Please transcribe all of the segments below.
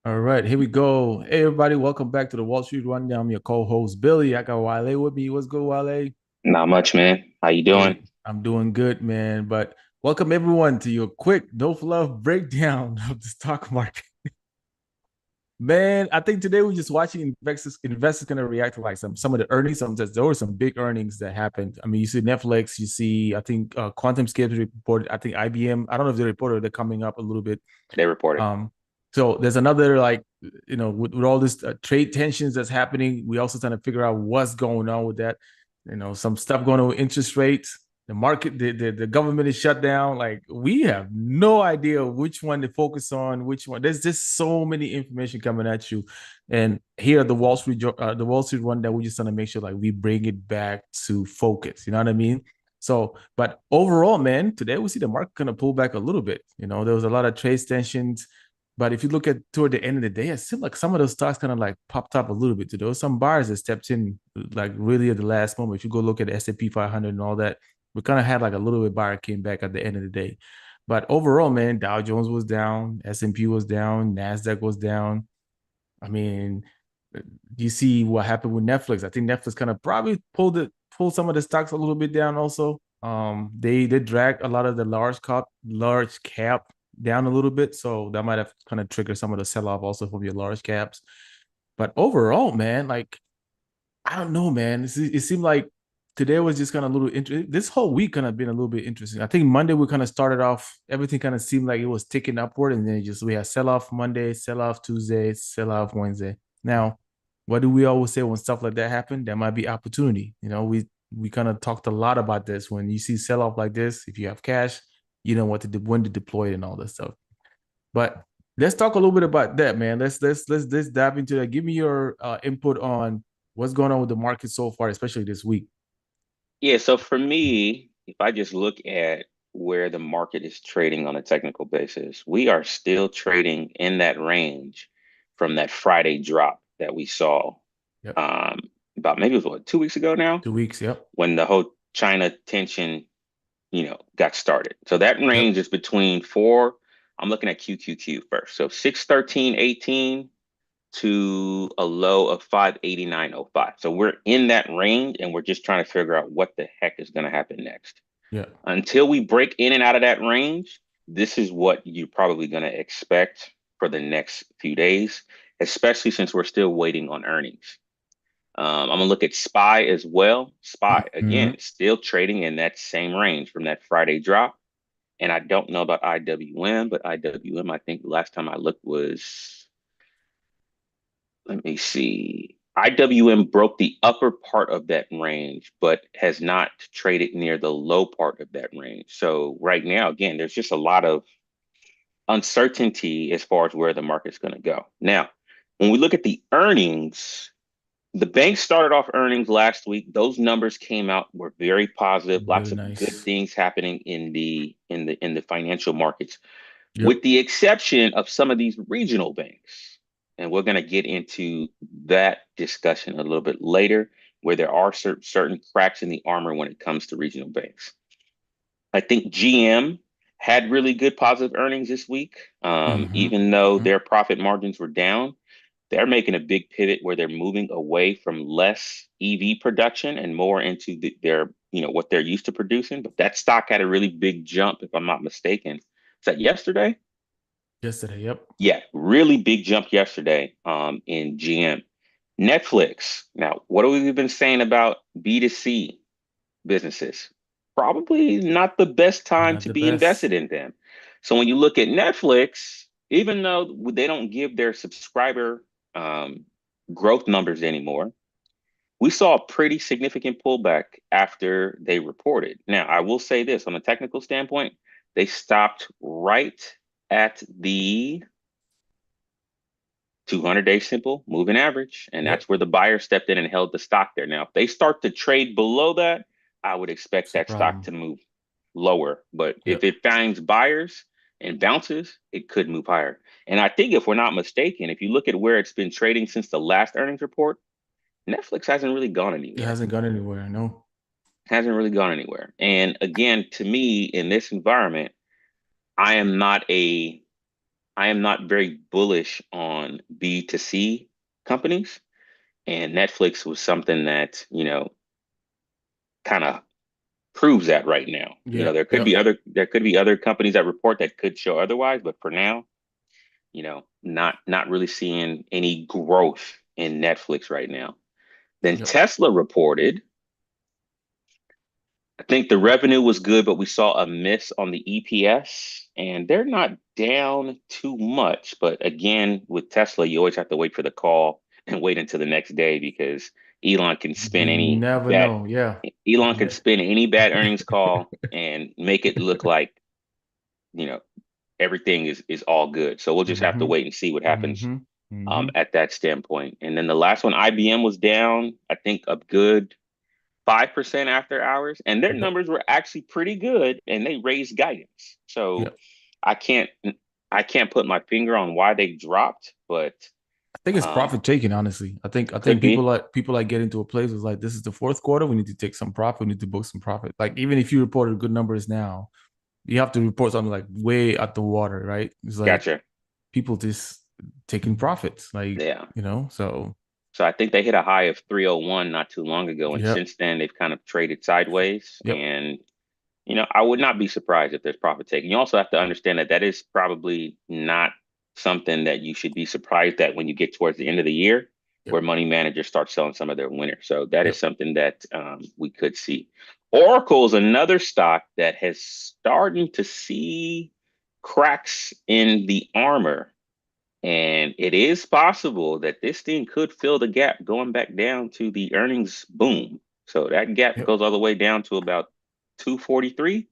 All right, here we go. Hey, everybody, welcome back to the Wall Street Rundown. I'm your co-host Billy. I got Wale with me. What's good, Wale? Not much, man. How you Hey, doing? I'm doing good, man. But welcome everyone to your quick no fluff breakdown of the stock market. Man, I think today we're just watching investors gonna react to like some of the earnings. There were some big earnings that happened. I mean, you see Netflix, you see I think QuantumScape reported. I think IBM. I don't know if they reported they're coming up a little bit. They reported. Um, so there's another like with all this trade tensions that's happening, we also trying to figure out what's going on with that. Some stuff going on with interest rates. The market, the government is shut down. Like we have no idea which one to focus on, which one. There's just so many information coming at you, and here at the Wall Street one that we just want to make sure like we bring it back to focus. You know what I mean? So, but overall, man, today we see the market kind of pull back a little bit. There was a lot of trade tensions, but if you look at toward the end of the day, it seemed like some of those stocks kind of like popped up a little bit. There was some buyers that stepped in like really at the last moment. If you go look at the S&P 500 and all that, we kind of had like a little bit buyer came back at the end of the day. But overall, man, Dow Jones was down, S&P was down, Nasdaq was down. I mean, you see what happened with Netflix. I think Netflix kind of probably pulled some of the stocks a little bit down also. They dragged a lot of the large cap down a little bit, so that might have kind of triggered some of the sell off also from your large caps. But overall, man, like I don't know, man. It seemed like today was just kind of a little interesting. This whole week kind of been a little bit interesting. I think Monday we kind of started off, everything kind of seemed like it was ticking upward, and then we had sell off Monday, sell off Tuesday, sell off Wednesday. Now, what do we always say when stuff like that happen? There might be opportunity. We kind of talked a lot about this. When you see sell off like this, if you have cash, you know when to deploy it and all that stuff. But let's talk a little bit about that, man. Let's dive into that. Give me your input on what's going on with the market so far, especially this week. Yeah, so for me, if I just look at where the market is trading on a technical basis, we are still trading in that range from that Friday drop that we saw Yep. um, about maybe it was what, 2 weeks ago now, 2 weeks. Yep. when the whole China tension, got started. So that Yep. range is between four. I'm looking at QQQ first. So 613.18 to a low of 589.05. So we're in that range and we're just trying to figure out what the heck is going to happen next. Yeah. Until we break in and out of that range, this is what you're probably going to expect for the next few days, especially since we're still waiting on earnings. I'm going to look at SPY as well. SPY, Mm-hmm. again, still trading in that same range from that Friday drop. And I don't know about IWM, but IWM, I think the last time I looked was, let me see. IWM broke the upper part of that range, but has not traded near the low part of that range. So right now, again, there's just a lot of uncertainty as far as where the market's going to go. Now, when we look at the earnings, the bank started off earnings last week. Those numbers came out, were very positive. Very Lots of good nice. things happening in the financial markets, Yep. with the exception of some of these regional banks. And we're going to get into that discussion a little bit later, where there are certain cracks in the armor when it comes to regional banks. I think GM had really good positive earnings this week. Mm-hmm. Even though Mm-hmm. their profit margins were down, they're making a big pivot where they're moving away from less EV production and more into what they're used to producing. But that stock had a really big jump, if I'm not mistaken. Is that yesterday? Yesterday. Yep. Yeah, really big jump yesterday in GM. Netflix. Now, what have we been saying about B2C businesses? Probably not the best time Not to the be best. invested in them. So when you look at Netflix, even though they don't give their subscriber um, growth numbers anymore, we saw a pretty significant pullback after they reported. Now, I will say this on a technical standpoint, they stopped right at the 200-day simple moving average. And Yep. that's where the buyer stepped in and held the stock there. Now, if they start to trade below that, I would expect It's a that stock problem. to move lower. But if Yep. it finds buyers and bounces, it could move higher. And I think if we're not mistaken, if you look at where it's been trading since the last earnings report, Netflix hasn't really gone It anywhere. hasn't gone anywhere. No. Hasn't really gone anywhere. And again, to me, in this environment, I am not a I am not very bullish on B2C companies, and Netflix was something that, kind of proves that right now. Yeah. There could be other companies that report that could show otherwise, but for now, not really seeing any growth in Netflix right now. Then Yep. Tesla reported, I think the revenue was good, but we saw a miss on the EPS, and they're not down too much. But again, with Tesla, you always have to wait for the call and wait until the next day because Elon can spin You any never bad know. Yeah. Elon can Yeah. spin any bad earnings call and make it look like, you know, everything is all good. So we'll just have to Mm-hmm. wait and see what happens Mm-hmm. Mm-hmm. at that standpoint. And then the last one, IBM was down, I think a good 5% after hours, and their Yep. numbers were actually pretty good, and they raised guidance. So Yep. I can't I can't put my finger on why they dropped, but I think it's um, profit taking, honestly. I think could be. people like getting to a place was like, this is the fourth quarter. We need to take some profit. We need to book some profit. Like even if you reported good numbers now, you have to report something like way at the water, right? It's like Gotcha. people just taking profits, like, Yeah. so So I think they hit a high of 301 not too long ago, and yep, since then they've kind of traded sideways. yep, And I would not be surprised if there's profit taking. You also have to understand that that is probably not something that you should be surprised at when you get towards the end of the year, yep, where money managers start selling some of their winners. So that is yep. something that we could see. Oracle is another stock that has starting to see cracks in the armor. And it is possible that this thing could fill the gap going back down to the earnings boom. So that gap Yep. goes all the way down to about 243.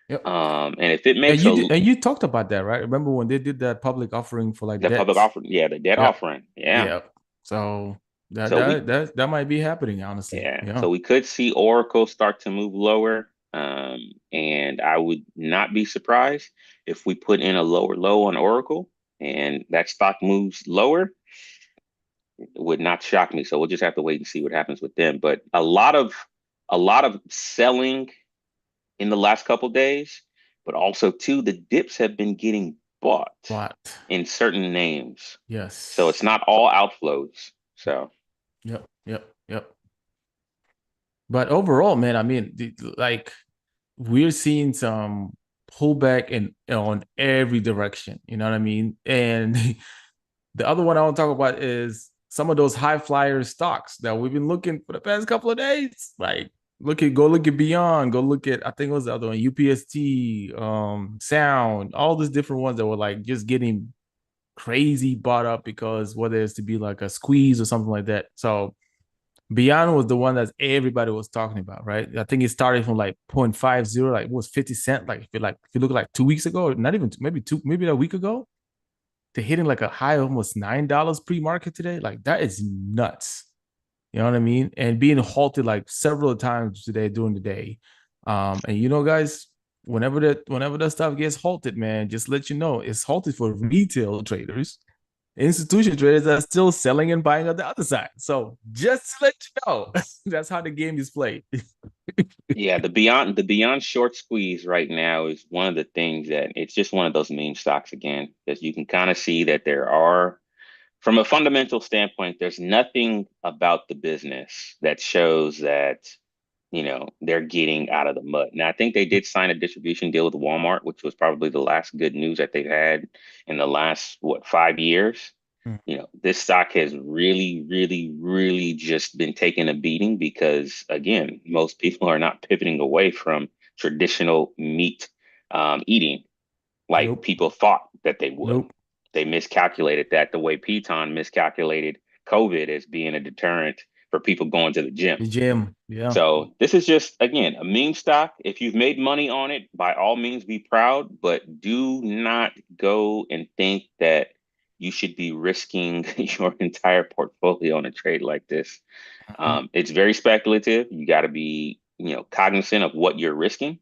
Yep. And if it And makes you did, and you talked about that, right? Remember when they did that public offering for like the public debt? offering, yeah, the debt Yep. offering, yeah. Yep. So that So we, that that that might be happening, honestly. yeah, Yeah. so we could see Oracle start to move lower. And I would not be surprised if we put in a lower low on Oracle and that stock moves lower. It would not shock me. So we'll just have to wait and see what happens with them. But a lot of selling in the last couple days, but also too, the dips have been getting bought But in certain names. So yes. it's not all outflows. So Yep. Yep. Yep. But overall, man, I mean, like we're seeing some pullback in on every direction. You know what I mean? And the other one I want to talk about is some of those high flyer stocks that we've been looking for the past couple of days. Like go look at Beyond, go look at I think it was the other one, UPST, Sound, all these different ones that were like just getting crazy bought up because whether it's to be like a squeeze or something like that. So Beyond was the one that everybody was talking about, right? I think it started from like 0.50, like it was 50 cent. If you look like 2 weeks ago, not even maybe a week ago, to hitting like a high of almost $9 pre-market today. Like that is nuts. You know what I mean? And being halted like several times today during the day. And guys, whenever that stuff gets halted, man, just let you know it's halted for retail traders. Institution traders are still selling and buying on the other side. So just to let you know, that's how the game is played. yeah, the beyond short squeeze right now is one of the things that it's just one of those meme stocks again, because you can kind of see that there are, from a fundamental standpoint, there's nothing about the business that shows that they're getting out of the mud. Now, I think they did sign a distribution deal with Walmart, which was probably the last good news that they've had in the last, what, 5 years. This stock has really, really, really just been taking a beating because, again, most people are not pivoting away from traditional meat eating like Nope. people thought that they would. Nope. They miscalculated that the way Peloton miscalculated COVID as being a deterrent for people going to the gym. The gym. Yeah. So this is just, again, a meme stock. If you've made money on it, by all means be proud, but do not go and think that you should be risking your entire portfolio on a trade like this. Mhm. It's very speculative. You got to be, cognizant of what you're risking.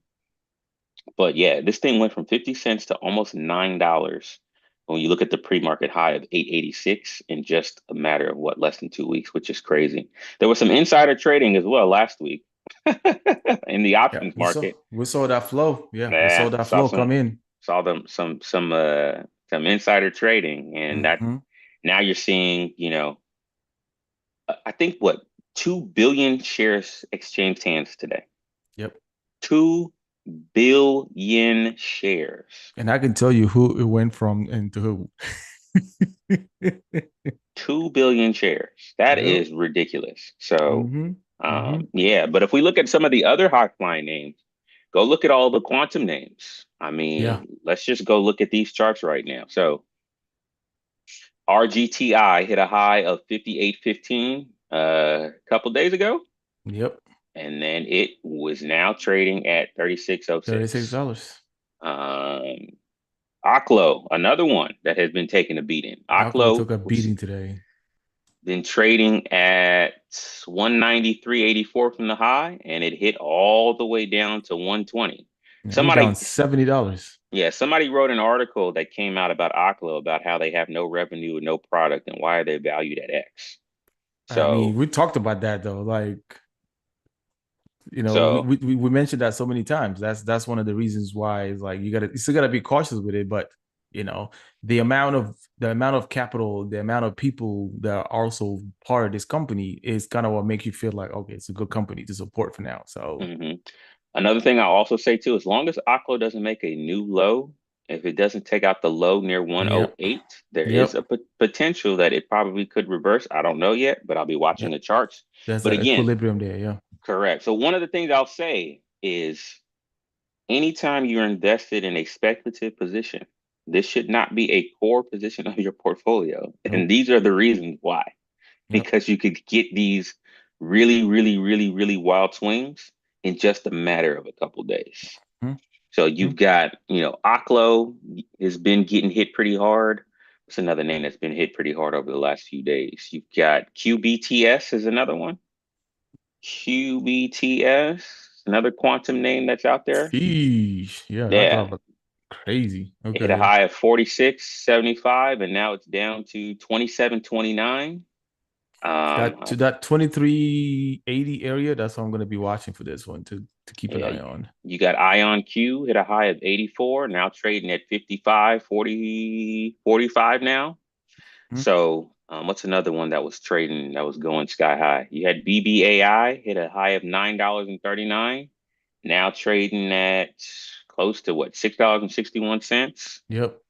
But yeah, this thing went from 50 cents to almost $9 when you look at the pre-market high of 886 in just a matter of what, less than 2 weeks, which is crazy. There was some insider trading as well last week in the Yeah. options We saw market. we saw that flow. Yeah, we saw Yeah, that flow come in. saw them some some insider trading, and that Hmm. now you're seeing, I think what 2 billion shares exchanged hands today. Yep. 2 billion shares. And I can tell you who it went from and to who. 2 billion shares. That Yep. is ridiculous. So, Hmm. Hmm. yeah, but if we look at some of the other high flying names, go look at all the quantum names. I Yeah. mean, let's just go look at these charts right now. So, RGTI hit a high of 58.15 a couple days ago, Yep. and then it was now trading at $36. 36.06. Um, Oklo, another one that has been taking a beating. Alcoa Oklo took a was beating today. been trading at 193.84 from the high, and it hit all the way down to 120. Yeah, it was down Somebody, $70. yeah, somebody wrote an article that came out about Oklo about how they have no revenue and no product, and why are they valued at X. I mean, So, we talked about that though. Like, so we mentioned that so many times. That's one of the reasons why it's like you still gotta be cautious with it. But you know, the amount of capital, the amount of people that are also part of this company is kind of what makes you feel like, okay, it's a good company to support for now. So mhm. Another thing I'll also say too, as long as Oklo doesn't make a new low, if it doesn't take out the low near yep, 108, there is yep, a potential that it probably could reverse. I don't know yet, but I'll be watching yep. the charts. There's But an again, equilibrium there. Yeah. correct. So one of the things I'll say is anytime you're invested in a speculative position, this should not be a core position of your portfolio. And Nope. these are the reasons why. Yep. Because you could get these really, really, really, really wild swings in just a matter of a couple days. So you've Mm-hmm. got, Oklo has been getting hit pretty hard. It's another name that's been hit pretty hard over the last few days. You've got QBTS is another one. QBTS, another quantum name that's out there. Sheesh. Yeah, that Yeah, dropped like crazy. it hit a Okay. high of 46.75, and now it's down to 27.29. That Um, to that 2380 area, that's what I'm gonna be watching for this one to keep an yeah, eye on. you got Ion Q hit a high of 84, now trading at 55, 40, 45 now. Mhm. So, what's another one that was trading that was going sky high? You had BBAI hit a high of $9.39, now trading at close to what, $6.61. Yep.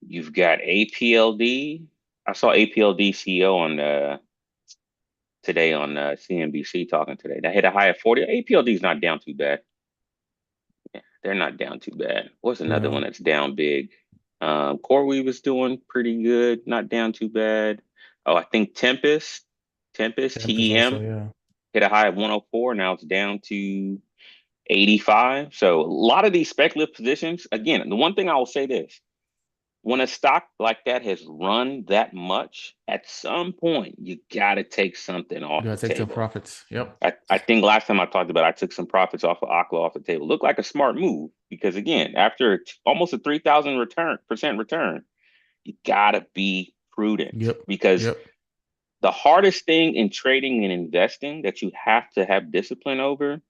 You've got APLD. I saw APLD CEO on today on CNBC talking today. That hit a high of 40. APLD is not down too bad. They're not down too bad. What's another Yeah. one that's down big? CoreWeave was doing pretty good, not down too bad. Oh, I think Tempest, Tempest also, TEM yeah. hit a high of 104. Now it's down to 85. So a lot of these speculative positions, again, the one thing I will say this, when a stock like that has run that much, at some point you got to take something You off gotta the take some table. profits. Yep. I think last time I talked about it, I took some profits off of Oklo off the table. Looked like a smart move because again, after almost a 3,000 percent return, you gotta be prudent Yep. because Yep. the hardest thing in trading and investing that you have to have discipline over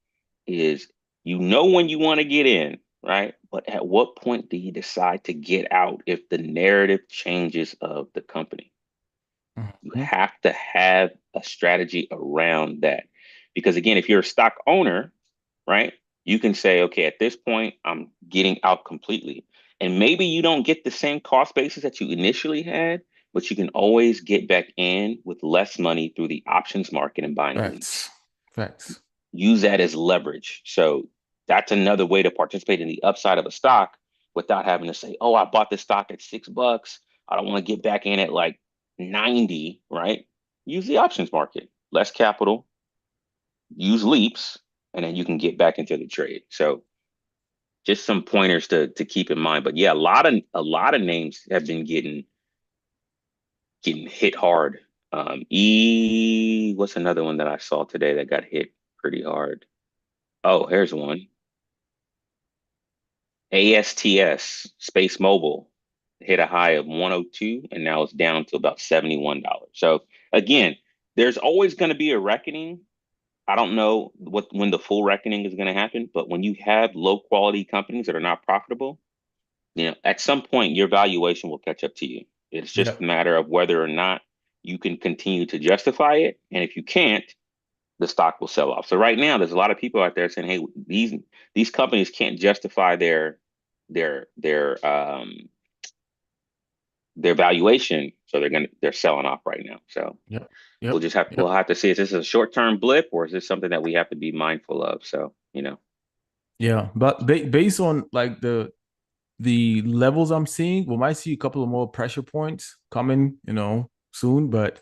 is when you want to get in, right? But at what point do you decide to get out if the narrative changes of the company? You Mhm. have to have a strategy around that. Because again, if you're a stock owner, right, you can say, okay, at this point, I'm getting out completely. And maybe you don't get the same cost basis that you initially had, but you can always get back in with less money through the options market and buying Facts. leaps. Facts. Use that as leverage. So that's another way to participate in the upside of a stock without having to say, oh, I bought this stock at $6. I don't want to get back in at like 90, right? Use the options market, less capital, use leaps, and then you can get back into the trade. So just some pointers to keep in mind. But yeah, a lot of names have been getting hit hard. What's another one that I saw today that got hit pretty hard? Oh, here's one. ASTS, Space Mobile, hit a high of 102 and now it's down to about $71. So again, there's always going to be a reckoning. I don't know when the full reckoning is going to happen, but when you have low quality companies that are not profitable, at some point your valuation will catch up to you. It's just a Yep. matter of whether or not you can continue to justify it. And if you can't, the stock will sell off. So right now, there's a lot of people out there saying, "Hey, these companies can't justify their their um their valuation, so they're selling off right now." So Yep. we'll Yep. just have we'll Yep. have to see, is this a short term blip, or is this something that we have to be mindful of? So Yeah. But based on like the levels I'm seeing, we might see a couple of more pressure points coming, soon. But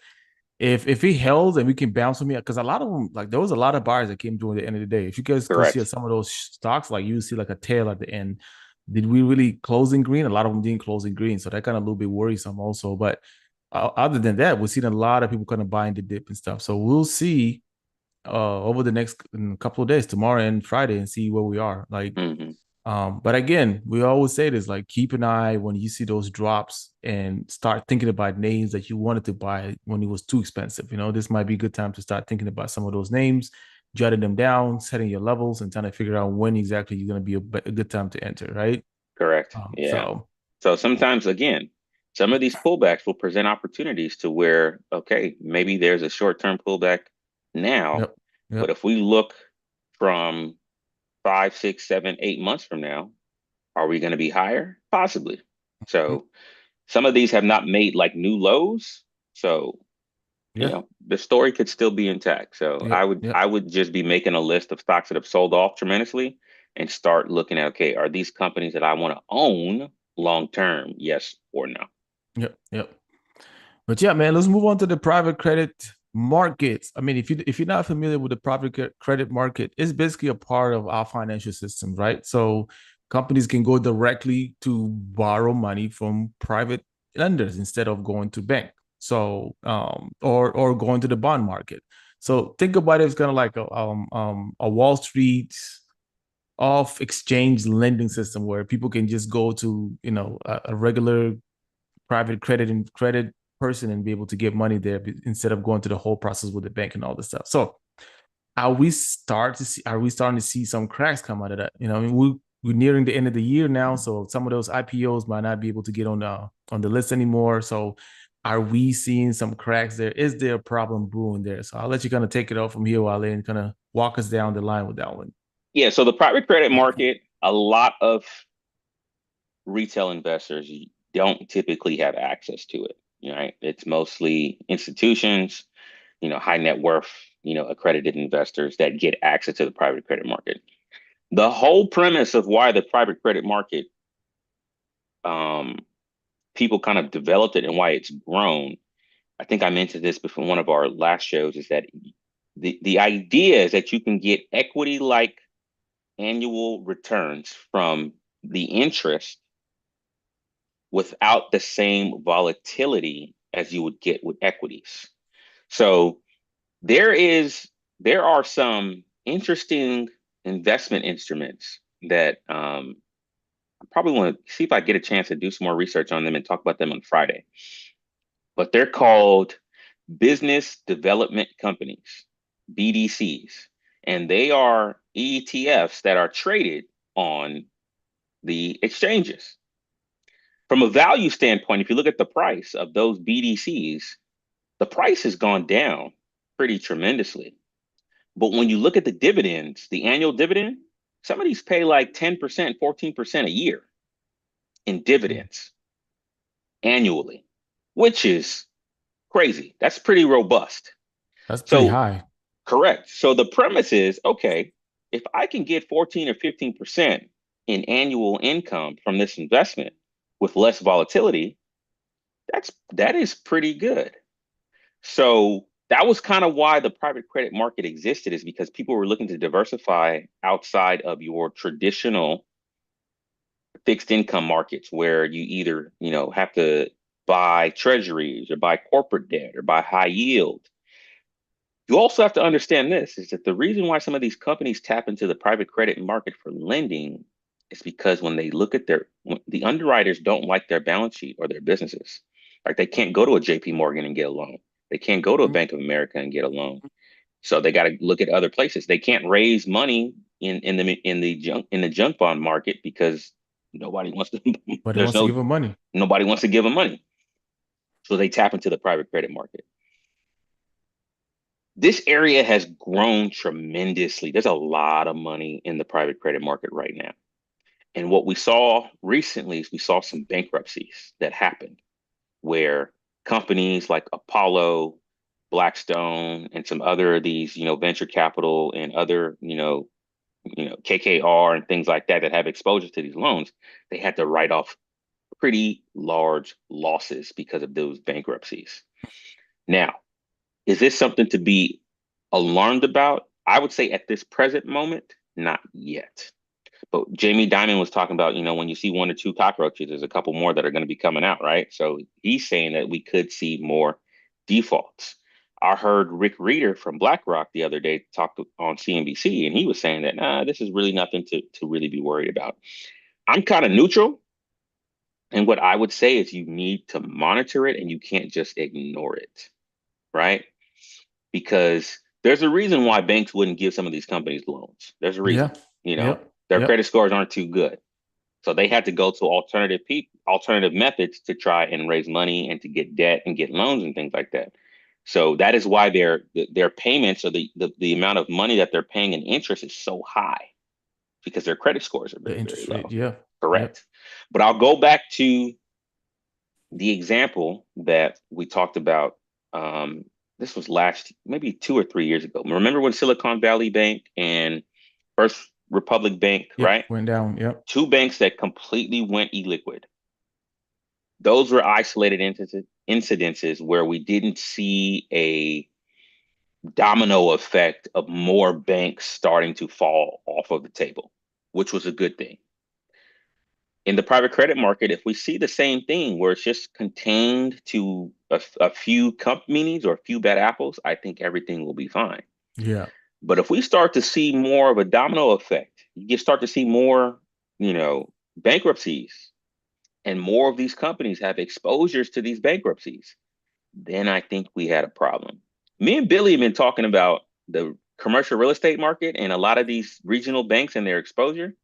if he held and we can bounce from here, because a lot of them, like there was a lot of buyers that came during the end of the day. If you guys go see correct, some of those stocks, like you see like a tail at the end. Did we really close in green? A lot of them didn't close in green, so that kind of a little bit worrisome also. But other than that, we're seeing a lot of people kind of buying the dip and stuff. So we'll see over the next couple of days, tomorrow and Friday, and see where we are. Like hmm but again, we always say this, like keep an eye when you see those drops and start thinking about names that you wanted to buy when it was too expensive. This might be a good time to start thinking about some of those names, jotting them down, setting your levels, and trying to figure out when exactly you're going to be a good time to enter, right? correct, Um, yeah. so, So sometimes, again, some of these pullbacks will present opportunities to where, okay, maybe there's a short-term pullback now, yep, but yep. if we look from 5, 6, 7, 8 months from now, are we going to be higher? Possibly. Mm, So some of these have not made like new lows. So, yeah, the story could still be intact. So yep, I would just be making a list of stocks that have sold off tremendously and start looking at, okay, are these companies that I want to own long term? Yes or no? yep. But yeah, man, let's move on to the private credit markets. I mean, if you're not familiar with the private credit market, it's basically a part of our financial system, right? So companies can go directly to borrow money from private lenders instead of going to bank. So or going to the bond market. So think about it as kind of like a Wall Street off exchange lending system where people can just go to a regular private credit and credit person and be able to get money there instead of going through the whole process with the bank and all this stuff. So are we starting to see some cracks come out of that? I mean, we're nearing the end of the year now, so some of those IPOs might not be able to get on the list anymore. So are we seeing some cracks there? Is there a problem brewing there? So I'll let you kind of take it off from here, Wale, and kind of walk us down the line with that one. Yeah. So the private credit market, a lot of retail investors don't typically have access to it. Right? It's mostly institutions, high net worth, accredited investors that get access to the private credit market. The whole premise of why the private credit market, um, people kind of developed it and why it's grown. I think I mentioned this before one of our last shows, is that the idea is that you can get equity like annual returns from the interest without the same volatility as you would get with equities. So there is there are some interesting investment instruments that, I probably want to see if I get a chance to do some more research on them and talk about them on Friday. But they're called business development companies, BDCs, and they are ETFs that are traded on the exchanges. From a value standpoint, if you look at the price of those BDCs, the price has gone down pretty tremendously. But when you look at the dividends, the annual dividend, some of these pay like 10%, 14% a year in Mm. dividends annually, which is crazy. That's pretty robust. That's pretty So, high. correct. So the premise is, okay, if I can get 14 or 15% in annual income from this investment with less volatility, that is pretty good. So that was kind of why the private credit market existed, is because people were looking to diversify outside of your traditional fixed income markets where you either, have to buy treasuries or buy corporate debt or buy high yield. You also have to understand this, is that the reason why some of these companies tap into the private credit market for lending is because when they look at the underwriters don't like their balance sheet or their businesses. Like they can't go to a JP Morgan and get a loan. They can't go to a Mm. Bank of America and get a loan. So they got to look at other places. They can't raise money in the junk bond market because Nobody wants to. But he There's wants to no give him money. nobody wants to give them money, so they tap into the private credit market. This area has grown tremendously. There's a lot of money in the private credit market right now. And what we saw recently is we saw some bankruptcies that happened where companies like Apollo, Blackstone, and some other of these, venture capital and other, KKR and things like that that have exposure to these loans, they had to write off pretty large losses because of those bankruptcies. Now, is this something to be alarmed about? I would say at this present moment, not yet. But Jamie Dimon was talking about, when you see one or two cockroaches, there's a couple more that are going to be coming out, right? So he's saying that we could see more defaults. I heard Rick Reeder from BlackRock the other day talk on CNBC, and he was saying that, this is really nothing to really be worried about. I'm kind of neutral. And what I would say is you need to monitor it and you can't just ignore it, right? Because there's a reason why banks wouldn't give some of these companies loans. There's a reason, Yeah. you know, Yep. their Yep. credit scores aren't too good. So they had to go to alternative methods to try and raise money and to get debt and get loans and things like that. So that is why their payments or the amount of money that they're paying in interest is so high because their credit scores are The very, very interest rate. low. Yeah. Yep. Correct. But I'll go back to the example that we talked about. This was maybe 2 or 3 years ago. Remember when Silicon Valley Bank and First Republic Bank, Yep. right? Went down. Yep. Two banks that completely went illiquid. Those were isolated incidences where we didn't see a domino effect of more banks starting to fall off of the table, which was a good thing. In the private credit market, if we see the same thing where it's just contained to a few companies or a few bad apples, I think everything will be fine. Yeah. But if we start to see more of a domino effect, you start to see more, bankruptcies, and more of these companies have exposures to these bankruptcies, then I think we had a problem. Me and Billy have been talking about the commercial real estate market and a lot of these regional banks and their exposure.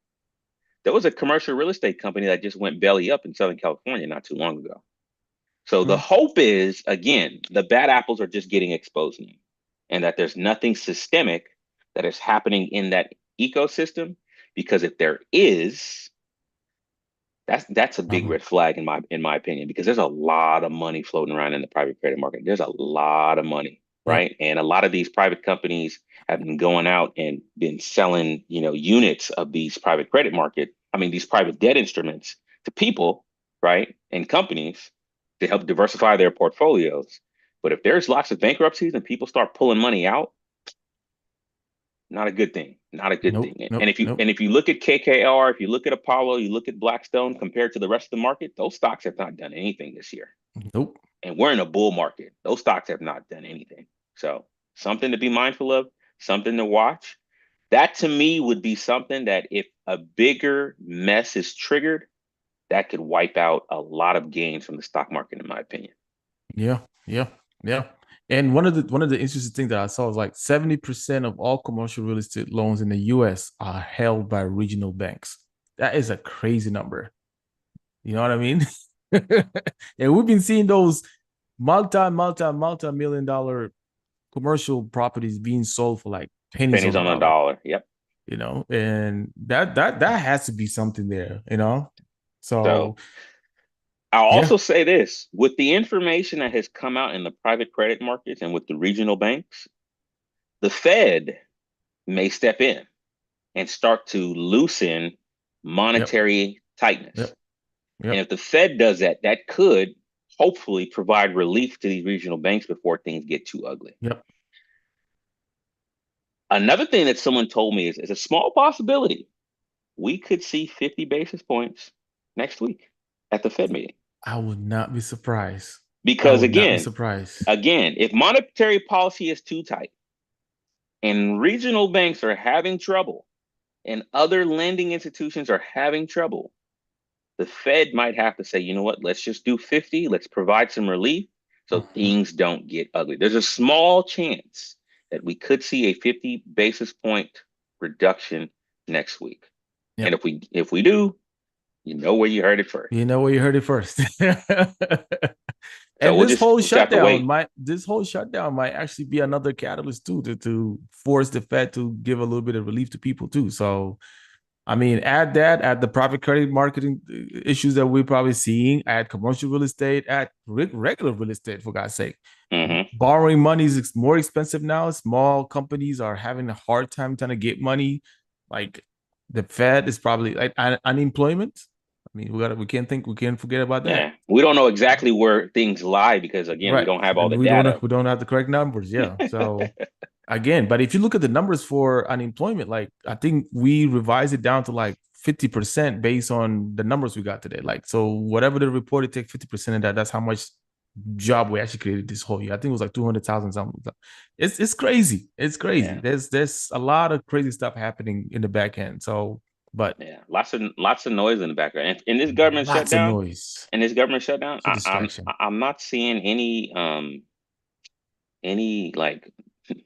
There was a commercial real estate company that just went belly up in Southern California not too long ago. So the Hmm. hope is, again, the bad apples are just getting exposed now, and that there's nothing systemic that is happening in that ecosystem. Because if there is, that's a big Um, red flag in my opinion, because there's a lot of money floating around in the private credit market. There's a lot of money, yep. right? And a lot of these private companies have been going out and been selling, units of these private credit market, I mean, these private debt instruments to people, right? And companies to help diversify their portfolios. But if there's lots of bankruptcies and people start pulling money out, not a good thing. Not a good Nope. thing. And Nope. if you Nope. and if you look at KKR, if you look at Apollo, you look at Blackstone compared to the rest of the market, those stocks have not done anything this year. Nope. And we're in a bull market. Those stocks have not done anything. So something to be mindful of, something to watch. That to me would be something that if a bigger mess is triggered, that could wipe out a lot of gains from the stock market, in my opinion. Yeah. Yeah. Yeah. And one of the interesting things that I saw is like 70% of all commercial real estate loans in the US are held by regional banks. That is a crazy number. You know what I mean? And we've been seeing those multi-million dollar commercial properties being sold for like pennies Pennies on the on a dollar, dollar. Yep. and that has to be something there. So So I'll yeah. also say this with the information that has come out in the private credit markets and with the regional banks, the Fed may step in and start to loosen Yep. monetary tightness. Yep. And Yep. if the Fed does that, that could hopefully provide relief to these regional banks before things get too ugly. Yep. Another thing that someone told me is a small possibility we could see 50 basis points next week at the Fed meeting. I would not be surprised. I Because would not be again, surprised. if monetary policy is too tight and regional banks are having trouble and other lending institutions are having trouble, the Fed might have to say, you know what, let's just do 50, let's provide some relief so Mhm. things don't get ugly. There's a small chance that we could see a 50 basis point reduction next week. And Yep. if we do, You know where you heard it first. You know where you heard it first. So And we'll just have to wait. this whole shutdown might actually be another catalyst too to force the Fed to give a little bit of relief to people too. So I mean, add the private credit marketing issues that we're probably seeing, add commercial real estate, add regular real estate, for God's sake. Hmm. Borrowing money is more expensive now. Small companies are having a hard time trying to get money. Like the Fed is probably like unemployment. I mean, we can't forget about that. Yeah, we don't know exactly where things lie because again, we Right. don't have all And the data. we don't have the correct numbers. Yeah. So again, but if you look at the numbers for unemployment, like I think we revised it down to like 50% based on the numbers we got today. Like, so whatever the report, it take 50% of that. That's how much job we actually created this whole year. I think it was like 200,000 something. It's crazy. It's crazy. Yeah, There's a lot of crazy stuff happening in the back end. So, but yeah, lots of noise in the background. And in this government lots of shutdown, noise. It's a I'm distraction. I'm not seeing any like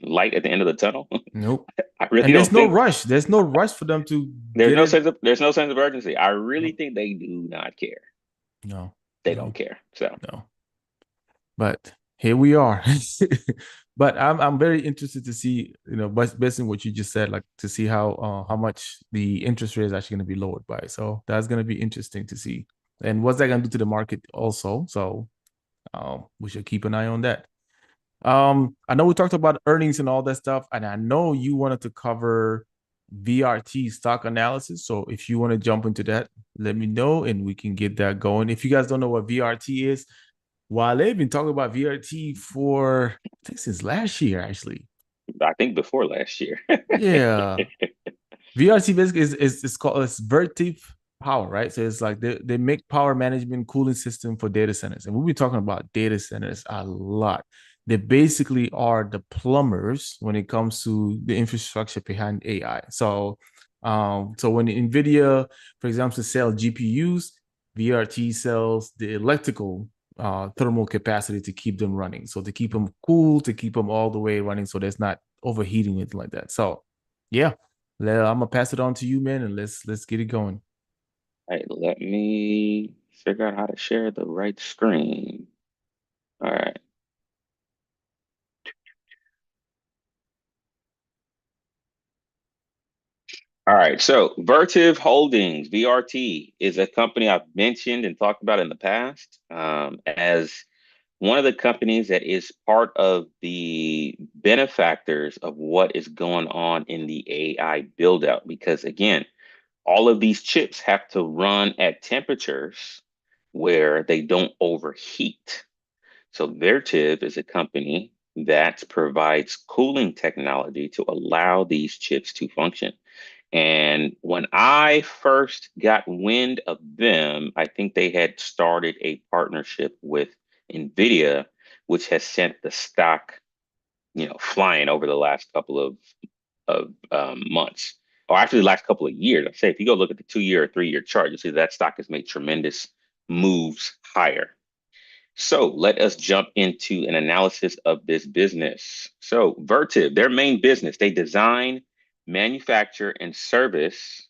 light at the end of the tunnel. Nope. I really And don't think there's no rush for them to get it. there's no sense of urgency. I really No, think they do not care. no, They don't no, care. So no. But here we are. But I'm very interested to see, based on what you just said, like to see how much the interest rate is actually going to be lowered by. So that's going to be interesting to see. And what's that going to do to the market also? So we should keep an eye on that. I know we talked about earnings and all that stuff, and I know you wanted to cover VRT stock analysis. So if you want to jump into that, let me know and we can get that going. If you guys don't know what VRT is, while they've been talking about VRT for I think since last year, actually. I think before last year. Yeah. VRT basically is called it's Vertiv Power, right? So it's like they make power management cooling system for data centers. And we'll be talking about data centers a lot. They basically are the plumbers when it comes to the infrastructure behind AI. So when NVIDIA, for example, sell GPUs, VRT sells the electrical thermal capacity to keep them running. So to keep them cool, to keep them all the way running so there's not overheating, anything like that. So yeah, I'm gonna pass it on to you, man, and let's get it going. Right, let me figure out how to share the right screen. All right. All right. So Vertiv Holdings, VRT, is a company I've mentioned and talked about in the past as one of the companies that is part of the benefactors of what is going on in the AI build out. Because again, all of these chips have to run at temperatures where they don't overheat. So Vertiv is a company that provides cooling technology to allow these chips to function. And when I first got wind of them, I think they had started a partnership with NVIDIA, which has sent the stock, flying over the last couple of months, or actually the last couple of years. I say if you go look at the 2 year or 3 year chart, you'll see that stock has made tremendous moves higher. So let us jump into an analysis of this business. So Vertiv, their main business, they design, manufacture, and service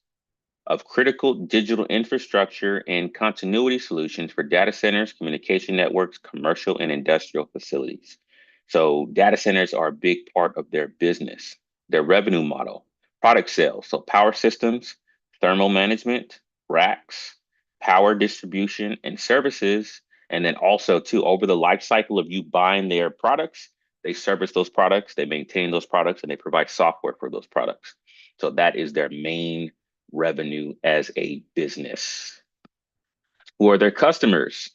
of critical digital infrastructure and continuity solutions for data centers, communication networks, commercial and industrial facilities. So data centers are a big part of their business, their revenue model, product sales, so power systems, thermal management, racks, power distribution and services, and then also too over the life cycle of you buying their products, they service those products, they maintain those products, and they provide software for those products. So that is their main revenue as a business. Who are their customers?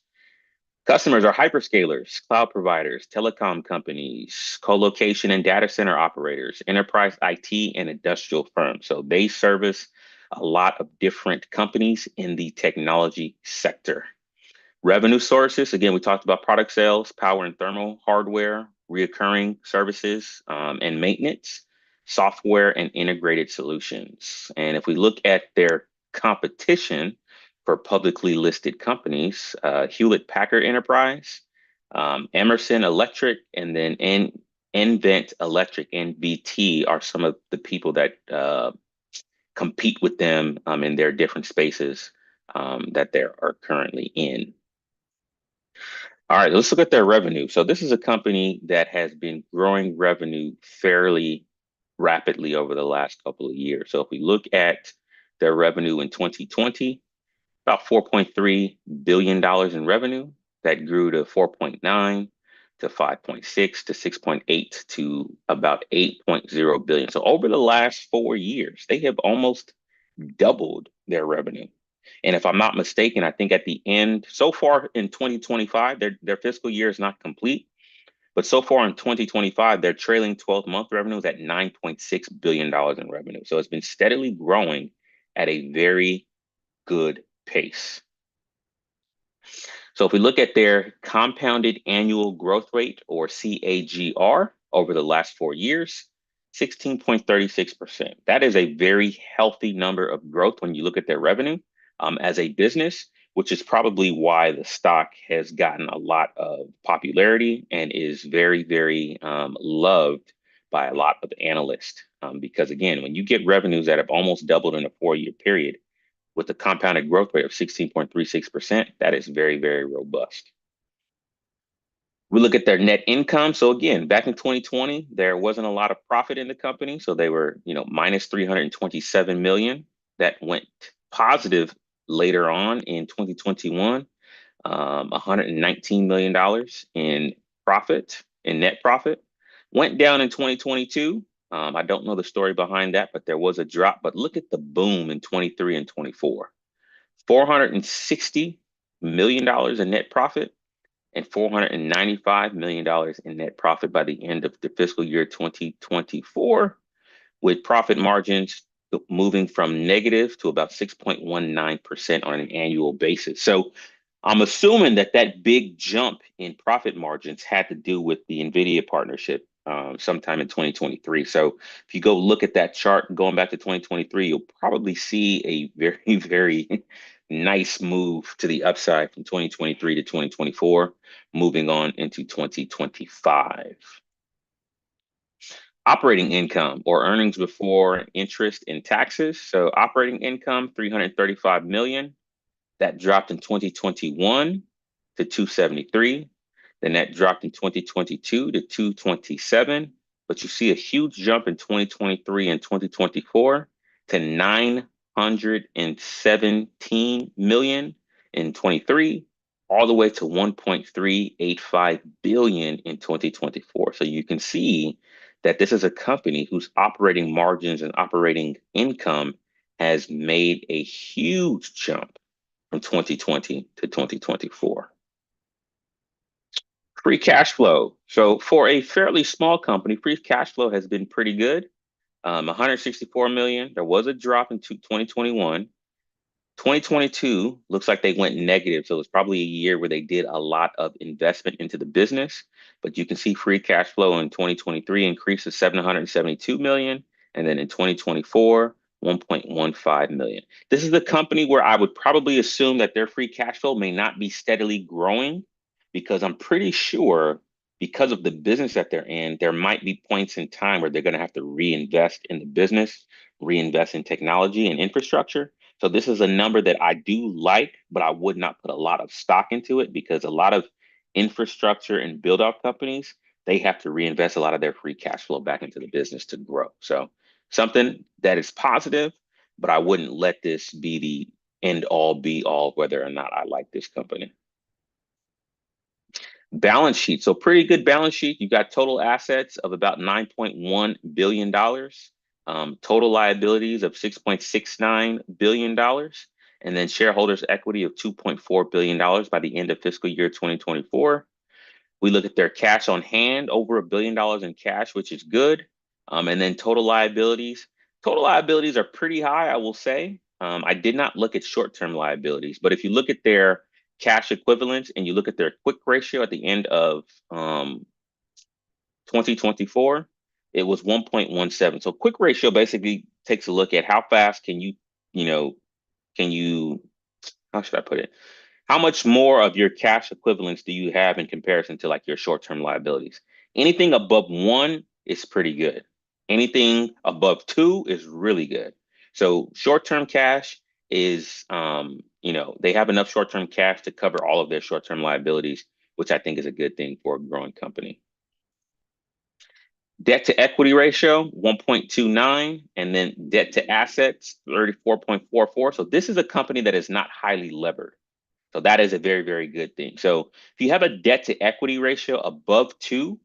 Customers are hyperscalers, cloud providers, telecom companies, co-location and data center operators, enterprise IT, and industrial firms. So they service a lot of different companies in the technology sector. Revenue sources, again, we talked about product sales, power and thermal hardware, reoccurring services, and maintenance, software, and integrated solutions. And if we look at their competition for publicly listed companies, Hewlett Packard Enterprise, Emerson Electric, and then nVent Electric, NVT, are some of the people that compete with them in their different spaces. that they are currently in. All right, let's look at their revenue. So this is a company that has been growing revenue fairly rapidly over the last couple of years. So if we look at their revenue in 2020, about $4.3 billion in revenue. That grew to 4.9 to 5.6 to 6.8 to about 8.0 billion. So over the last 4 years, they have almost doubled their revenue. And if I'm not mistaken, I think at the end, so far in 2025, their fiscal year is not complete, but so far in 2025, their trailing 12-month revenue is at $9.6 billion in revenue. So it's been steadily growing at a very good pace. So if we look at their compounded annual growth rate, or CAGR, over the last 4 years, 16.36%. That is a very healthy number of growth when you look at their revenue as a business, which is probably why the stock has gotten a lot of popularity and is very, very loved by a lot of analysts. Because again, when you get revenues that have almost doubled in a 4-year period, with a compounded growth rate of 16.36%, that is very, very robust. We look at their net income. So again, back in 2020, there wasn't a lot of profit in the company. So they were, minus 327 million. That went positive later on in 2021, $119 million in profit, in net profit. Went down in 2022. I don't know the story behind that, but there was a drop. But look at the boom in 23 and 24. $460 million in net profit and $495 million in net profit by the end of the fiscal year 2024, with profit margins moving from negative to about 6.19% on an annual basis. So I'm assuming that big jump in profit margins had to do with the NVIDIA partnership sometime in 2023. So if you go look at that chart going back to 2023, you'll probably see a very, very nice move to the upside from 2023 to 2024, moving on into 2025. Operating income, or earnings before interest and taxes. So operating income, 335 million. That dropped in 2021 to 273. Then that dropped in 2022 to 227. But you see a huge jump in 2023 and 2024 to 917 million in 23, all the way to 1.385 billion in 2024. So you can see that this is a company whose operating margins and operating income has made a huge jump from 2020 to 2024. Free cash flow. So for a fairly small company, free cash flow has been pretty good. 164 million. There was a drop in 2021. 2022 looks like they went negative. So it's probably a year where they did a lot of investment into the business. But you can see free cash flow in 2023 increased to 772 million. And then in 2024, 1.15 million. This is the company where I would probably assume that their free cash flow may not be steadily growing, because I'm pretty sure, because of the business that they're in, there might be points in time where they're going to have to reinvest in the business, reinvest in technology and infrastructure. So this is a number that I do like, but I would not put a lot of stock into it, because a lot of infrastructure and build out companies, they have to reinvest a lot of their free cash flow back into the business to grow. So something that is positive, but I wouldn't let this be the end all be all whether or not I like this company. Balance sheet. So pretty good balance sheet. You got total assets of about $9.1 billion, total liabilities of $6.69 billion, and then shareholders' equity of $2.4 billion by the end of fiscal year 2024. We look at their cash on hand, over $1 billion in cash, which is good. And then total liabilities. Total liabilities are pretty high, I will say. I did not look at short-term liabilities, but if you look at their cash equivalents and you look at their quick ratio at the end of 2024, it was 1.17. So quick ratio basically takes a look at how fast can you, how should I put it? How much more of your cash equivalents do you have in comparison to like your short-term liabilities? Anything above 1 is pretty good. Anything above 2 is really good. So short-term cash is, they have enough short-term cash to cover all of their short-term liabilities, which I think is a good thing for a growing company. Debt to equity ratio 1.29, and then debt to assets 34.44. So this is a company that is not highly levered. So that is a very, very good thing. So if you have a debt to equity ratio above 2,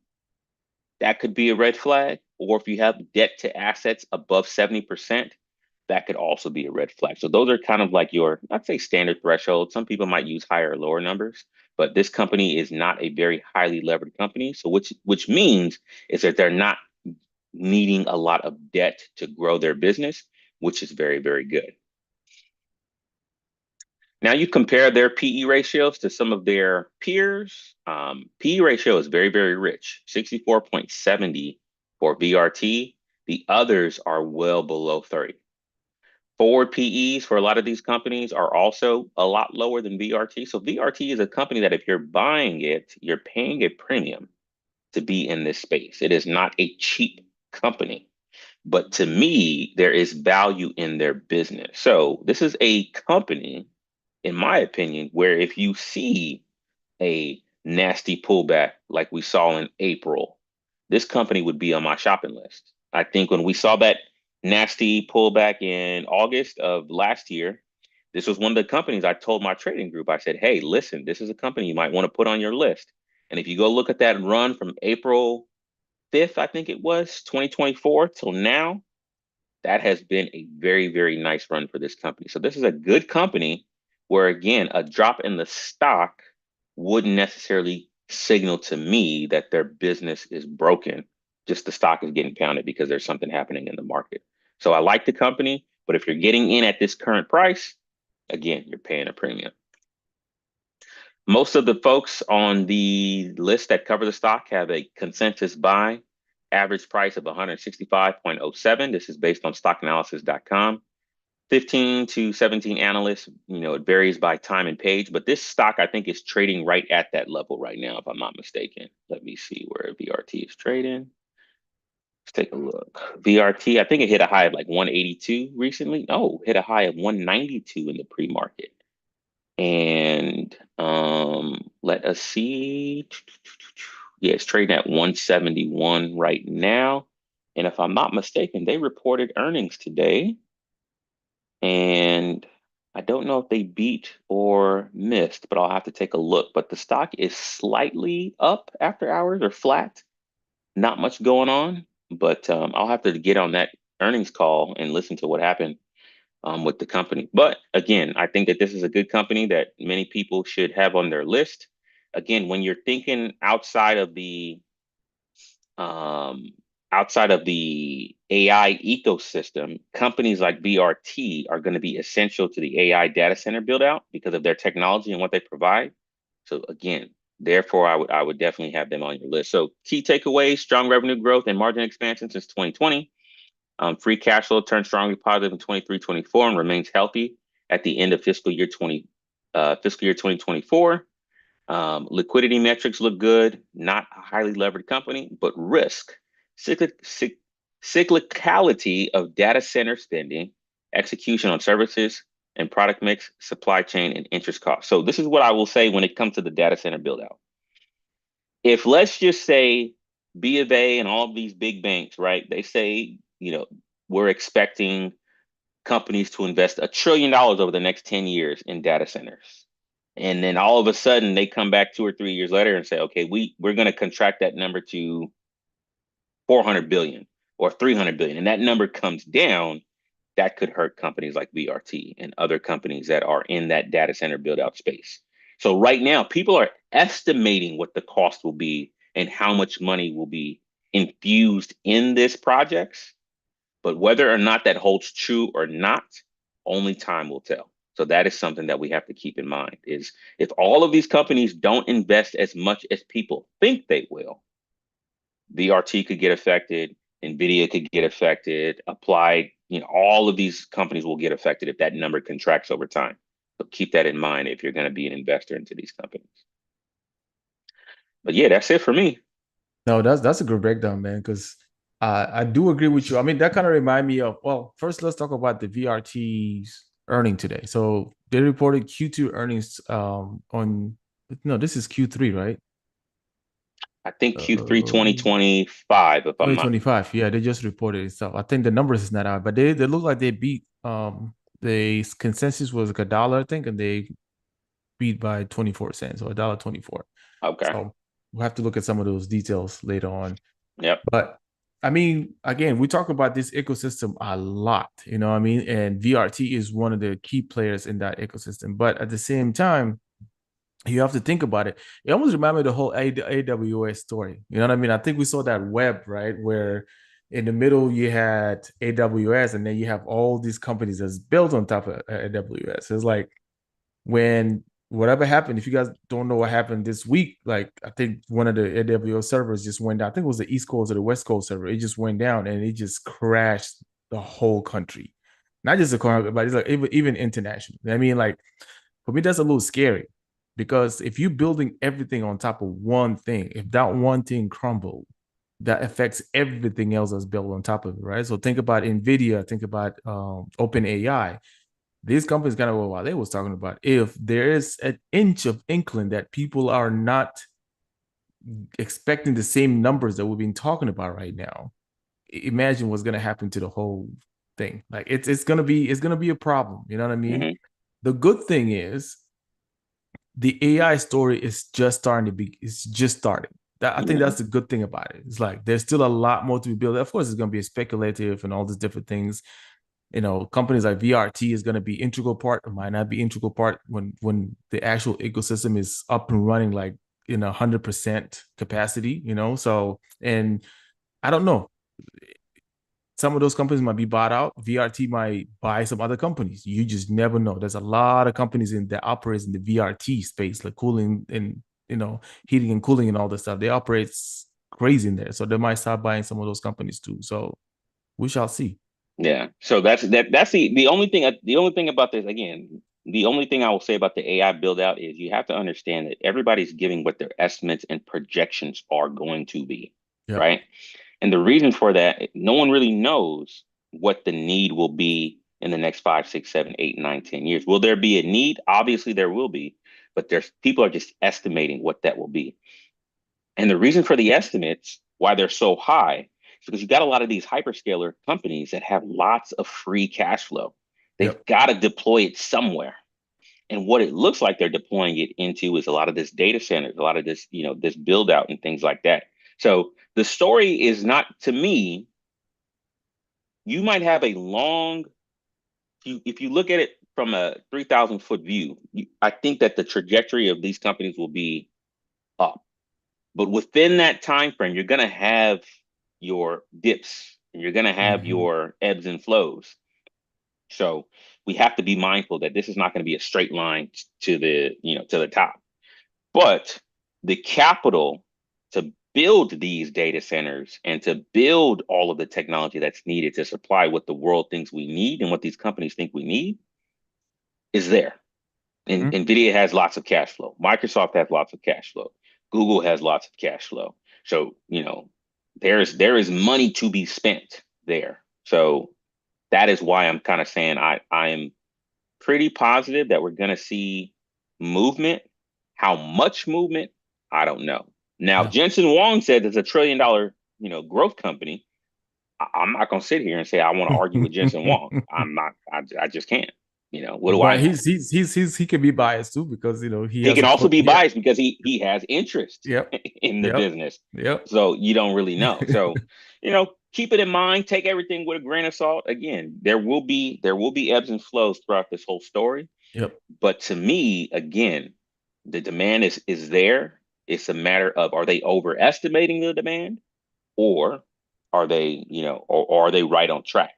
that could be a red flag. Or if you have debt to assets above 70%, that could also be a red flag. So those are kind of like your, I'd say, standard threshold. Some people might use higher or lower numbers, but this company is not a very highly levered company. So which means is that they're not needing a lot of debt to grow their business, which is very, very good. Now you compare their PE ratios to some of their peers. PE ratio is very, very rich, 64.70 for VRT. The others are well below 30. Forward PEs for a lot of these companies are also a lot lower than VRT. So VRT is a company that if you're buying it, you're paying a premium to be in this space. It is not a cheap company. But to me, there is value in their business. So this is a company, in my opinion, where if you see a nasty pullback like we saw in April, this company would be on my shopping list. I think when we saw that nasty pullback in August of last year, this was one of the companies I told my trading group. I said, hey, listen, this is a company you might want to put on your list. And if you go look at that run from April 5th, I think it was 2024 till now, that has been a very, very nice run for this company. So this is a good company where, again, a drop in the stock wouldn't necessarily signal to me that their business is broken. Just the stock is getting pounded because there's something happening in the market. So I like the company, but if you're getting in at this current price, again, you're paying a premium. Most of the folks on the list that cover the stock have a consensus buy, average price of 165.07. This is based on stockanalysis.com. 15 to 17 analysts, it varies by time and page, but this stock I think is trading right at that level right now, if I'm not mistaken. Let me see where VRT is trading. Let's take a look. VRT, I think it hit a high of like 182 recently. No, hit a high of 192 in the pre-market. And let us see. Yeah, it's trading at 171 right now. And if I'm not mistaken, they reported earnings today. And I don't know if they beat or missed, but I'll have to take a look. But the stock is slightly up after hours or flat. Not much going on, but I'll have to get on that earnings call and listen to what happened with the company. But again, I think that this is a good company that many people should have on their list. Again, when you're thinking outside of the AI ecosystem, companies like VRT are going to be essential to the AI data center build out because of their technology and what they provide. So again, therefore, I would definitely have them on your list. So key takeaways: strong revenue growth and margin expansion since 2020. Free cash flow turned strongly positive in 23-24 and remains healthy at the end of fiscal year 2024. Liquidity metrics look good, not a highly levered company, but risk, cyclicality of data center spending, execution on services and product mix, supply chain, and interest costs. So this is what I will say when it comes to the data center build out. If let's just say B of A and all of these big banks, right? They say, we're expecting companies to invest $1 trillion over the next 10 years in data centers. And then all of a sudden they come back 2 or 3 years later and say, okay, we're going to contract that number to 400 billion or 300 billion. And that number comes down. That could hurt companies like VRT and other companies that are in that data center build out space. So right now, people are estimating what the cost will be and how much money will be infused in this projects. But whether or not that holds true or not, only time will tell. So that is something that we have to keep in mind is if all of these companies don't invest as much as people think they will, VRT could get affected, NVIDIA could get affected, Applied, all of these companies will get affected if that number contracts over time. So keep that in mind if you're going to be an investor into these companies. But yeah, that's it for me. No, that's a good breakdown, man, because I do agree with you. I mean, that kind of remind me of, well, first let's talk about the VRT's earning today. So they reported Q2 earnings on no, this is Q3, right? I think Q3 Uh, 2025, if I'm not. 2025. Yeah, they just reported itself. I think the numbers is not out, but they look like they beat the consensus was like a dollar, I think, and they beat by 24 cents or a dollar 24. Okay. So we'll have to look at some of those details later on. Yep. But I mean, again, we talk about this ecosystem a lot, you know what I mean? And VRT is one of the key players in that ecosystem. But at the same time, you have to think about it. It almost reminds me of the whole AWS story. You know what I mean? I think we saw that web, right? Where in the middle you had AWS and then you have all these companies that's built on top of AWS. It's like when whatever happened, if you guys don't know what happened this week, like I think one of the AWS servers just went down. I think it was the East Coast or the West Coast server. It just went down and it just crashed the whole country. Not just the country, but it's like even international. I mean, like for me, that's a little scary because if you're building everything on top of one thing, if that one thing crumbled, that affects everything else that's built on top of it, right? So think about Nvidia, think about OpenAI. These companies kind of what they was talking about. If there is an inch of inkling that people are not expecting the same numbers that we've been talking about right now, imagine what's going to happen to the whole thing. Like it's gonna be a problem. You know what I mean? Hmm. The good thing is the AI story is just starting to be. It's just starting. I think Hmm. that's the good thing about it. It's like there's still a lot more to be built. Of course, it's going to be speculative and all these different things. You know, companies like VRT is going to be integral part or might not be integral part when the actual ecosystem is up and running like in 100% capacity. You know, so and I don't know. Some of those companies might be bought out. VRT might buy some other companies. You just never know. There's a lot of companies in that operates in the VRT space, like cooling and heating and cooling and all this stuff. They operate crazy in there, so they might start buying some of those companies too. So we shall see. Yeah. So that's the only thing about this again. The only thing I will say about the AI build out is you have to understand that everybody's giving what their estimates and projections are going to be, Yep. right? And the reason for that, no one really knows what the need will be in the next 5, 6, 7, 8, 9, 10 years. Will there be a need? Obviously, there will be, but there's people are just estimating what that will be. And the reason for the estimates, why they're so high, is because you got a lot of these hyperscaler companies that have lots of free cash flow. They've Yep. got to deploy it somewhere. And what it looks like they're deploying it into is a lot of this data centers, a lot of this, this build out and things like that. So the story is not, to me, you might have a long, if you look at it from a 3,000 foot view, I think that the trajectory of these companies will be up. But within that time frame, you're going to have your dips and you're going to have Mm-hmm. your ebbs and flows. So we have to be mindful that this is not going to be a straight line to the top. But the capital to build these data centers and to build all of the technology that's needed to supply what the world thinks we need and what these companies think we need is there. And Mm-hmm. Nvidia has lots of cash flow. Microsoft has lots of cash flow. Google has lots of cash flow. So, there is money to be spent there. So that is why I'm kind of saying I am pretty positive that we're going to see movement. How much movement? I don't know. Now, Yeah. Jensen Huang said it's $1 trillion, growth company. I'm not going to sit here and say I want to argue with Jensen Huang. I'm not. I just can't. What do I But know? he can be biased too because he He has can a also foot. be Yeah. biased because he has interest Yep. in the Yep. business. Yep. So you don't really know. So, keep it in mind, take everything with a grain of salt. Again, there will be ebbs and flows throughout this whole story. Yep. But to me, again, the demand is there. It's a matter of, are they overestimating the demand, or or are they right on track?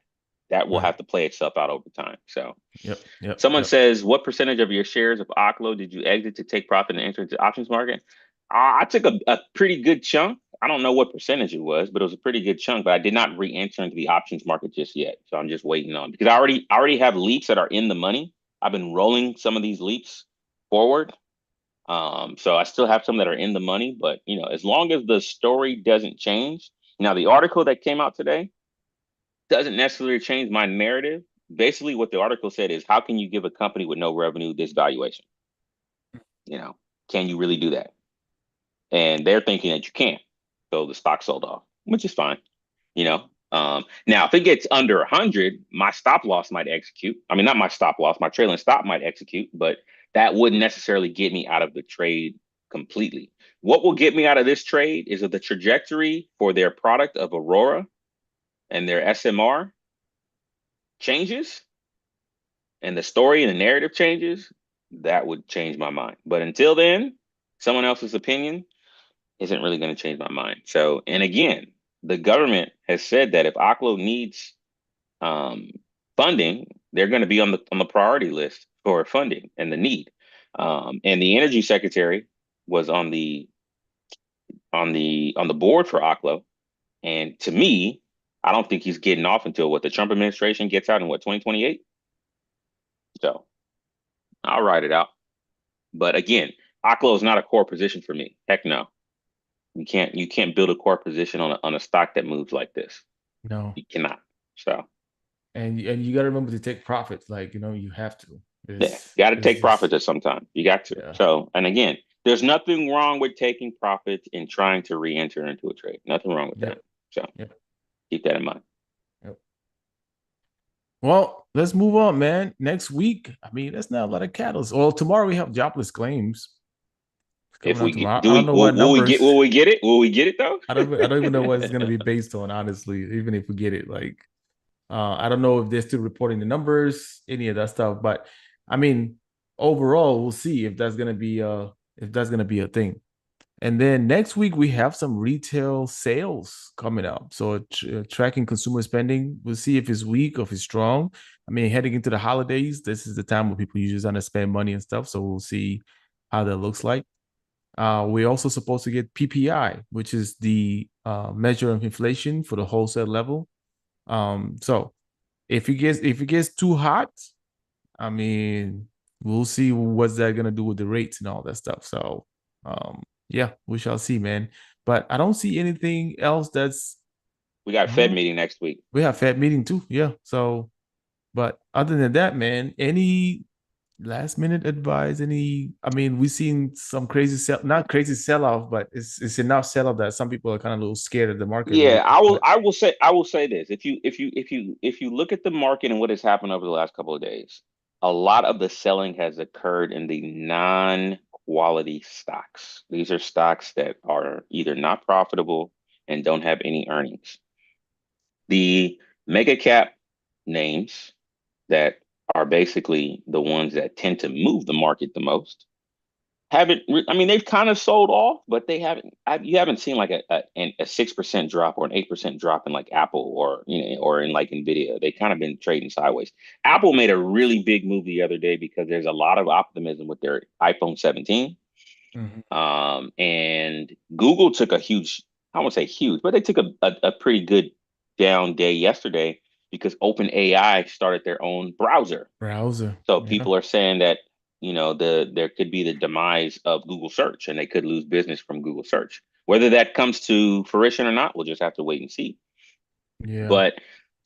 That will Right. have to play itself out over time. So Yep. Yep. someone Yep. says, what percentage of your shares of Oklo did you exit to take profit and enter into the options market? I took a pretty good chunk. I don't know what percentage it was, but it was a pretty good chunk. But I did not re-enter into the options market just yet. So I'm just waiting on, because I already have leaps that are in the money. I've been rolling some of these leaps forward. So I still have some that are in the money, but as long as the story doesn't change. Now, the article that came out today doesn't necessarily change my narrative, basically what the article said is, how can you give a company with no revenue this valuation? Can you really do that? And they're thinking that you can't. So the stock sold off, which is fine. Now if it gets under 100, my stop loss might execute. I mean, not my stop loss, my trailing stop might execute, but that wouldn't necessarily get me out of the trade completely. What will get me out of this trade is if the trajectory for their product of Aurora and their SMR changes, and the story and the narrative changes, that would change my mind. But until then, someone else's opinion isn't really going to change my mind. So, and again, the government has said that if Oklo needs funding, they're going to be on the priority list for funding and the need. And the energy secretary was on the board for Oklo, and to me, I don't think he's getting off until what the Trump administration gets out in 2028. So I'll ride it out. But again, Oklo is not a core position for me. Heck no. You can't build a core position on a stock that moves like this. No. You cannot. So and you got to remember to take profits. Like, you have to. yeah, got to take profits at some time. You got to. Yeah. So, and again, there's nothing wrong with taking profits and trying to re-enter into a trade. Nothing wrong with that. So keep that in mind. Yep. Well, let's move on, man. Next week, I mean, that's not a lot of catalysts. Well, tomorrow we have jobless claims. If we get, will we get it? Will we get it though? I don't even know what it's going to be based on, honestly. Even if we get it, like, I don't know if they're still reporting the numbers, any of that stuff. But I mean, overall, we'll see if that's going to be a thing. And then next week we have some retail sales coming up. So tracking consumer spending, we'll see if it's weak or if it's strong. I mean, heading into the holidays, this is the time where people usually want to spend money and stuff. So we'll see how that looks like. We're also supposed to get PPI, which is the measure of inflation for the wholesale level. So if it gets too hot, I mean, we'll see what's that gonna do with the rates and all that stuff. So yeah, we shall see, man. But I don't see anything else that's. We got a Fed meeting next week. We have Fed meeting too. Yeah. So, but other than that, man, any last minute advice? I mean, we've seen some not crazy sell off, but it's enough sell off that some people are kind of a little scared of the market. Yeah, I will say this. If you look at the market and what has happened over the last couple of days, a lot of the selling has occurred in the non-quality stocks. These are stocks that are either not profitable and don't have any earnings. The mega cap names that are basically the ones that tend to move the market the most they've kind of sold off, but you haven't seen like a 6% drop or an 8% drop in like Apple or in like Nvidia. They kind of been trading sideways. Apple made a really big move the other day because there's a lot of optimism with their iPhone 17. Mm-hmm. And Google took a huge, I won't say huge, but they took a pretty good down day yesterday because OpenAI started their own browser. So people are saying that there could be the demise of Google search and they could lose business from Google search. Whether that comes to fruition or not, we'll just have to wait and see. Yeah. But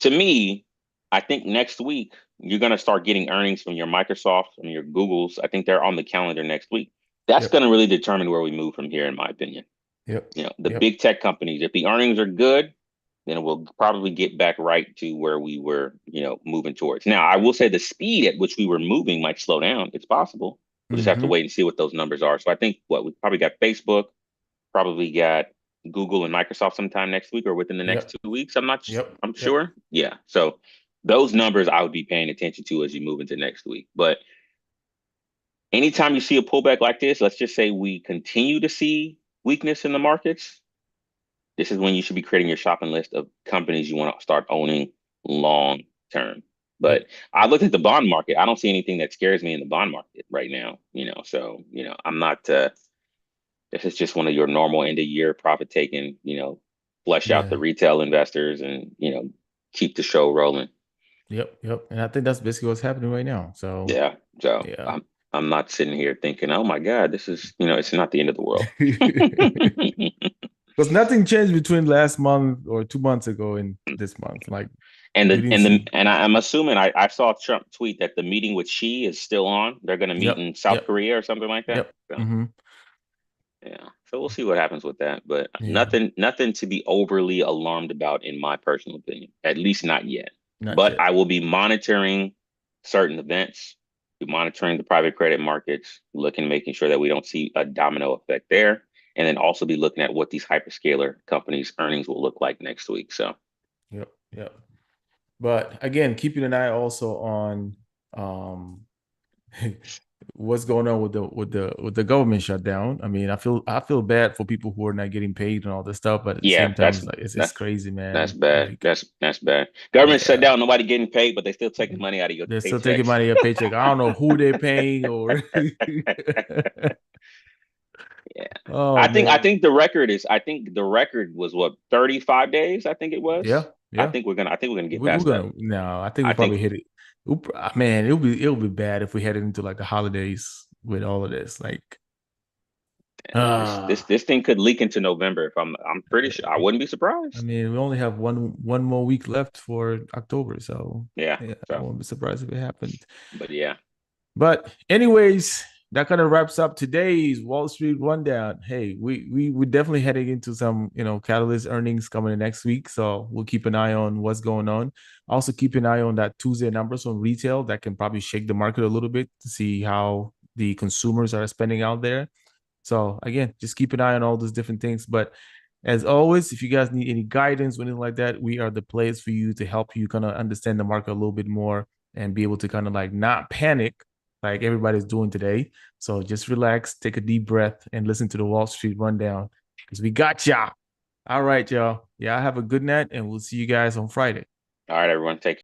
to me, I think next week you're going to start getting earnings from your Microsoft and your Googles. I think they're on the calendar next week. That's going to really determine where we move from here, in my opinion. Yep. Big tech companies, if the earnings are good, then we'll probably get back right to where we were, moving towards. Now, I will say the speed at which we were moving might slow down. It's possible. We'll just have to wait and see what those numbers are. So I think we probably got Facebook, probably got Google and Microsoft sometime next week or within the next 2 weeks. I'm sure. Yeah. So those numbers I would be paying attention to as you move into next week. But anytime you see a pullback like this, let's just say we continue to see weakness in the markets, this is when you should be creating your shopping list of companies you want to start owning long term. But I looked at the bond market. I don't see anything that scares me in the bond market right now. So I'm not. This is just one of your normal end of year profit taking. Flesh out the retail investors and keep the show rolling. Yep. And I think that's basically what's happening right now. So yeah. I'm not sitting here thinking, oh my God, this is it's not the end of the world. Because nothing changed between last month or 2 months ago and this month. Like And we the didn't and the see. and I'm assuming I saw Trump tweet that the meeting with Xi is still on. They're going to meet Yep. in South Yep. Korea or something like that. Yep. So, Hmm. yeah. So we'll see what happens with that, but Yeah. nothing to be overly alarmed about in my personal opinion. At least not yet. Not But yet. I will be monitoring certain events, be monitoring the private credit markets, looking, making sure that we don't see a domino effect there, and then also be looking at what these hyperscaler companies' earnings will look like next week. So Yep. Yep. But again, keeping an eye also on um what's going on with the government shutdown. I mean, I feel bad for people who are not getting paid and all this stuff, but at the yeah, same time, it's like it's that crazy, that's man. bad. Like, That's bad. Government shut yeah, down, nobody getting paid, but they still taking money out of your they're still taking paychecks. money a paycheck. I don't know who they're paying or Yeah. oh I man. think the record is I think the record was what 35 days, I think it Yeah, was. yeah. I think we're gonna get We're past that. gonna no, I think we I probably think hit it. Man, it'll be bad if we head into like the holidays with all of this. Like, uh this thing could leak into November if I'm pretty sure I wouldn't be I surprised. mean, we only have one more week left for October, so Yeah. yeah, I So, won't be surprised if it happened. but yeah. But anyways, that kind of wraps up today's Wall Street rundown. Hey, we definitely heading into some catalyst earnings coming in next week, so we'll keep an eye on what's going on. Also, keep an eye on that Tuesday numbers on retail that can probably shake the market a little bit to see how the consumers are spending out there. So again, just keep an eye on all those different things. But as always, if you guys need any guidance or anything like that, we are the place for you to help you kind of understand the market a little bit more and be able to kind of like not panic like everybody's doing today. So just relax, take a deep breath, and listen to the Wall Street rundown because we got y'all. All right, y'all. Yeah, have a good night, and we'll see you guys on Friday. All right, everyone. Take